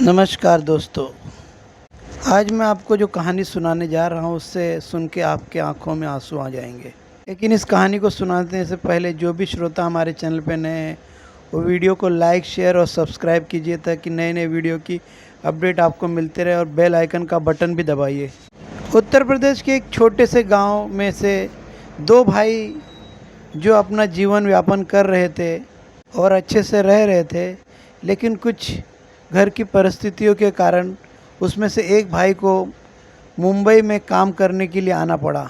नमस्कार दोस्तों। आज मैं आपको जो कहानी सुनाने जा रहा हूँ उससे सुन के आपके आंखों में आंसू आ जाएंगे। लेकिन इस कहानी को सुनाने से पहले जो भी श्रोता हमारे चैनल पर नए हैं वो वीडियो को लाइक, शेयर और सब्सक्राइब कीजिए ताकि नए नए वीडियो की अपडेट आपको मिलते रहे, और बेल आइकन का बटन भी दबाइए। उत्तर प्रदेश के एक छोटे से गाँव में से दो भाई जो अपना जीवन यापन कर रहे थे और अच्छे से रह रहे थे, लेकिन कुछ घर की परिस्थितियों के कारण उसमें से एक भाई को मुंबई में काम करने के लिए आना पड़ा।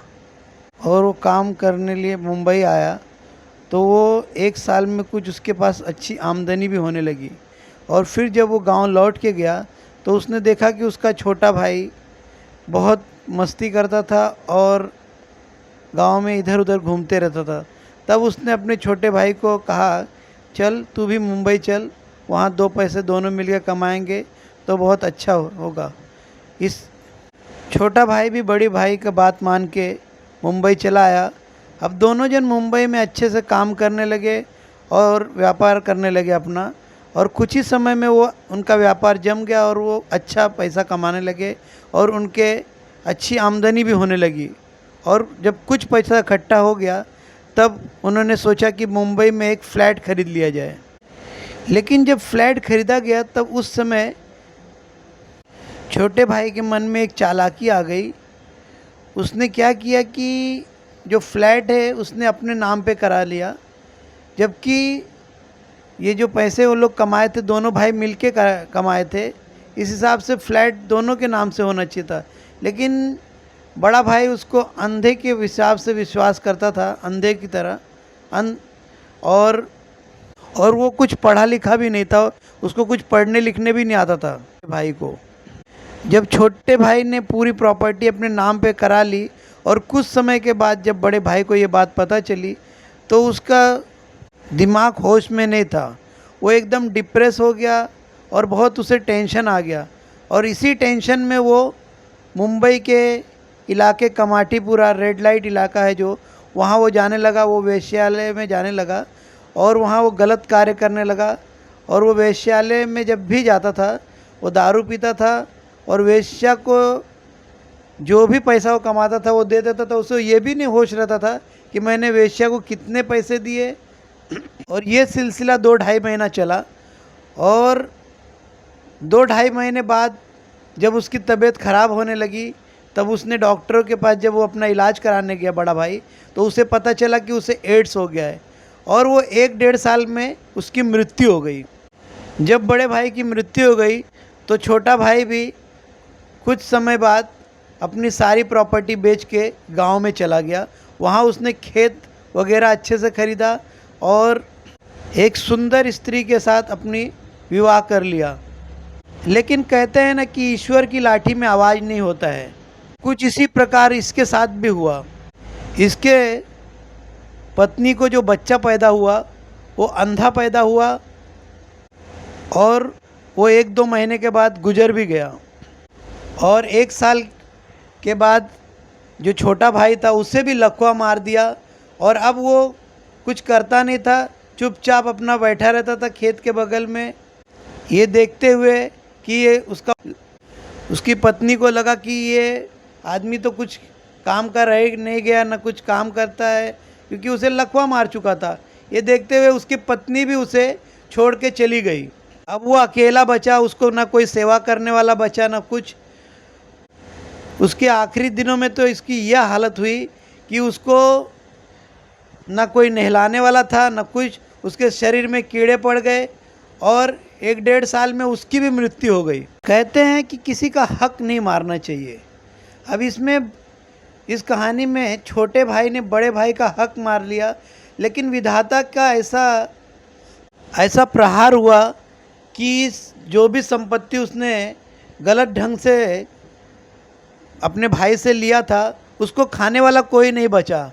और वो काम करने लिए मुंबई आया तो वो एक साल में कुछ उसके पास अच्छी आमदनी भी होने लगी। और फिर जब वो गांव लौट के गया तो उसने देखा कि उसका छोटा भाई बहुत मस्ती करता था और गांव में इधर उधर घूमते रहता था। तब उसने अपने छोटे भाई को कहा, चल तू भी मुंबई चल, वहाँ दो पैसे दोनों मिलकर कमाएंगे तो बहुत अच्छा होगा। इस छोटा भाई भी बड़ी भाई का बात मान के मुंबई चला आया। अब दोनों जन मुंबई में अच्छे से काम करने लगे और व्यापार करने लगे अपना, और कुछ ही समय में वो उनका व्यापार जम गया और वो अच्छा पैसा कमाने लगे और उनके अच्छी आमदनी भी होने लगी। और जब कुछ पैसा इकट्ठा हो गया तब उन्होंने सोचा कि मुंबई में एक फ़्लैट खरीद लिया जाए। लेकिन जब फ्लैट खरीदा गया तब उस समय छोटे भाई के मन में एक चालाकी आ गई। उसने क्या किया कि जो फ्लैट है उसने अपने नाम पे करा लिया, जबकि ये जो पैसे वो लोग कमाए थे दोनों भाई मिलके कमाए थे। इस हिसाब से फ्लैट दोनों के नाम से होना चाहिए था। लेकिन बड़ा भाई उसको अंधे के हिसाब से विश्वास करता था, अंधे की तरह और वो कुछ पढ़ा लिखा भी नहीं था, उसको कुछ पढ़ने लिखने भी नहीं आता था भाई को। जब छोटे भाई ने पूरी प्रॉपर्टी अपने नाम पे करा ली और कुछ समय के बाद जब बड़े भाई को ये बात पता चली तो उसका दिमाग होश में नहीं था। वो एकदम डिप्रेस हो गया और बहुत उसे टेंशन आ गया। और इसी टेंशन में वो मुंबई के इलाके कमाटीपुरा रेड लाइट इलाका है जो, वहाँ वो जाने लगा। वो वेश्यालय में जाने लगा और वहाँ वो गलत कार्य करने लगा। और वो वेश्यालय में जब भी जाता था वो दारू पीता था और वेश्या को जो भी पैसा वो कमाता था वो दे देता था। उसे ये भी नहीं होश रहता था कि मैंने वेश्या को कितने पैसे दिए। और ये सिलसिला 2-2.5 महीना चला। और 2-2.5 महीने बाद जब उसकी तबीयत ख़राब होने लगी तब उसने डॉक्टरों के पास जब वो अपना इलाज कराने गया बड़ा भाई, तो उसे पता चला कि उसे एड्स हो गया है और वो 1-1.5 साल में उसकी मृत्यु हो गई। जब बड़े भाई की मृत्यु हो गई तो छोटा भाई भी कुछ समय बाद अपनी सारी प्रॉपर्टी बेच के गांव में चला गया। वहाँ उसने खेत वगैरह अच्छे से ख़रीदा और एक सुंदर स्त्री के साथ अपनी विवाह कर लिया। लेकिन कहते हैं ना कि ईश्वर की लाठी में आवाज़ नहीं होता है। कुछ इसी प्रकार इसके साथ भी हुआ। इसके पत्नी को जो बच्चा पैदा हुआ वो अंधा पैदा हुआ और वो 1-2 महीने के बाद गुजर भी गया। और 1 साल के बाद जो छोटा भाई था उसे भी लकवा मार दिया। और अब वो कुछ करता नहीं था, चुपचाप अपना बैठा रहता था खेत के बगल में, ये देखते हुए कि ये उसकी पत्नी को लगा कि ये आदमी तो कुछ काम का रह नहीं गया, ना कुछ काम करता है, क्योंकि उसे लकवा मार चुका था। ये देखते हुए उसकी पत्नी भी उसे छोड़ के चली गई। अब वो अकेला बचा, उसको ना कोई सेवा करने वाला बचा ना कुछ। उसके आखिरी दिनों में तो इसकी यह हालत हुई कि उसको ना कोई नहलाने वाला था ना कुछ। उसके शरीर में कीड़े पड़ गए और 1-1.5 साल में उसकी भी मृत्यु हो गई। कहते हैं कि किसी का हक नहीं मारना चाहिए। अब इस कहानी में छोटे भाई ने बड़े भाई का हक मार लिया, लेकिन विधाता का ऐसा प्रहार हुआ कि जो भी संपत्ति उसने गलत ढंग से अपने भाई से लिया था उसको खाने वाला कोई नहीं बचा।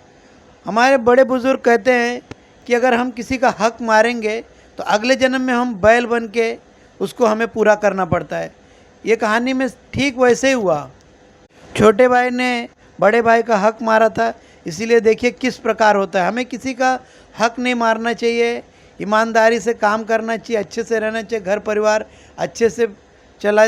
हमारे बड़े बुज़ुर्ग कहते हैं कि अगर हम किसी का हक मारेंगे तो अगले जन्म में हम बैल बन के उसको हमें पूरा करना पड़ता है। ये कहानी में ठीक वैसे ही हुआ। छोटे भाई ने बड़े भाई का हक मारा था, इसीलिए देखिए किस प्रकार होता है। हमें किसी का हक नहीं मारना चाहिए, ईमानदारी से काम करना चाहिए, अच्छे से रहना चाहिए, घर परिवार अच्छे से चला